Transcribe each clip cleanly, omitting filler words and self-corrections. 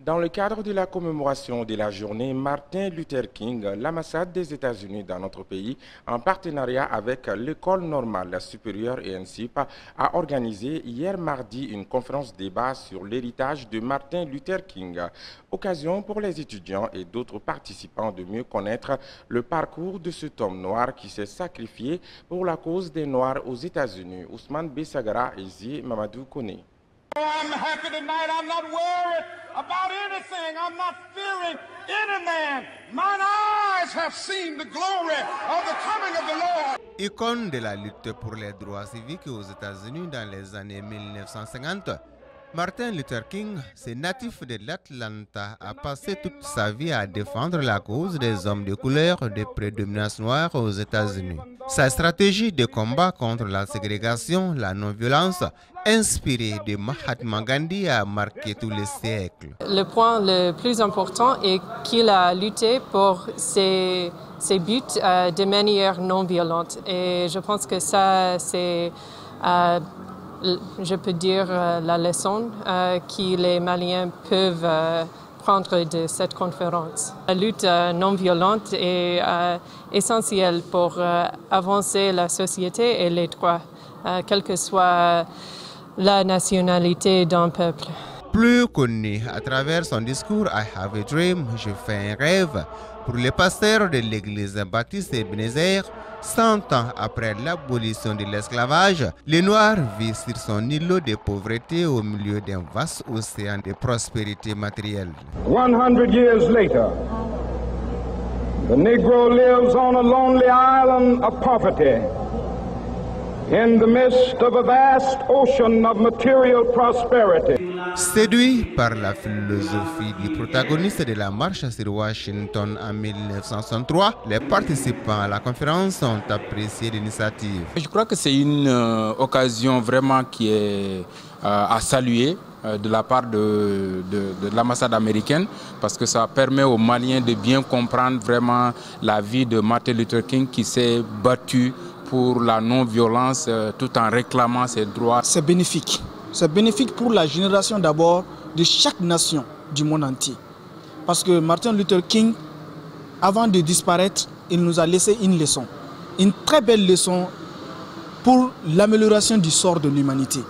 Dans le cadre de la commémoration de la journée Martin Luther King, l'ambassade des États-Unis dans notre pays, en partenariat avec l'École normale supérieure et ENSIP, a organisé hier mardi une conférence débat sur l'héritage de Martin Luther King. Occasion pour les étudiants et d'autres participants de mieux connaître le parcours de cet homme noir qui s'est sacrifié pour la cause des Noirs aux États-Unis. Ousmane Bessagara et Mamadou Kone. I'm happy tonight. I'm not worried about anything. I'm not fearing any man. Mine eyes have seen the glory of the coming of the Lord. Icône de la lutte pour les droits civiques aux États-Unis dans les années 1950, Martin Luther King, ce natif de l'Atlanta, a passé toute sa vie à défendre la cause des hommes de couleur de prédominance noire aux États-Unis. Sa stratégie de combat contre la ségrégation, la non-violence, inspirée de Mahatma Gandhi, a marqué tous les siècles. Le point le plus important est qu'il a lutté pour ses buts de manière non violente. Et je pense que ça, c'est, je peux dire, la leçon que les Maliens peuvent prendre de cette conférence. La lutte non violente est essentielle pour avancer la société et les droits, quelle que soit la nationalité d'un peuple. Plus connu à travers son discours I Have a Dream, je fais un rêve, pour le pasteur de l'église baptiste Ebenezer, 100 ans après l'abolition de l'esclavage, les Noirs vivent sur son îlot de pauvreté au milieu d'un vaste océan de prospérité matérielle. 100 years later, the Negro lives on a lonely island of poverty, in the midst of a vast ocean of material prosperity. Séduit par la philosophie du protagoniste de la marche sur Washington en 1963, les participants à la conférence ont apprécié l'initiative. Je crois que c'est une occasion vraiment qui est à saluer de la part de l'ambassade américaine, parce que ça permet aux Maliens de bien comprendre vraiment la vie de Martin Luther King qui s'est battu pour la non-violence tout en réclamant ses droits. C'est bénéfique. C'est bénéfique pour la génération d'abord de chaque nation du monde entier. Parce que Martin Luther King, avant de disparaître, il nous a laissé une leçon. Une très belle leçon pour l'amélioration du sort de l'humanité.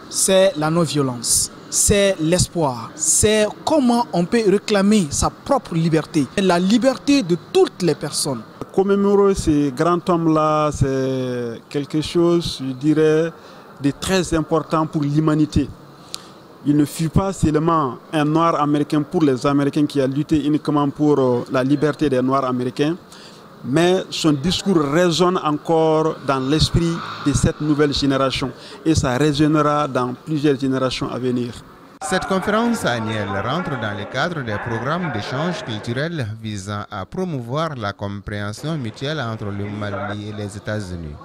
C'est la non-violence, c'est l'espoir, c'est comment on peut réclamer sa propre liberté, la liberté de toutes les personnes. Commémorer ces grands hommes-là, c'est quelque chose, je dirais, de très important pour l'humanité. Il ne fut pas seulement un noir américain pour les Américains qui a lutté uniquement pour la liberté des Noirs américains, mais son discours résonne encore dans l'esprit de cette nouvelle génération et ça résonnera dans plusieurs générations à venir. Cette conférence annuelle rentre dans le cadre des programmes d'échange culturel visant à promouvoir la compréhension mutuelle entre le Mali et les États-Unis.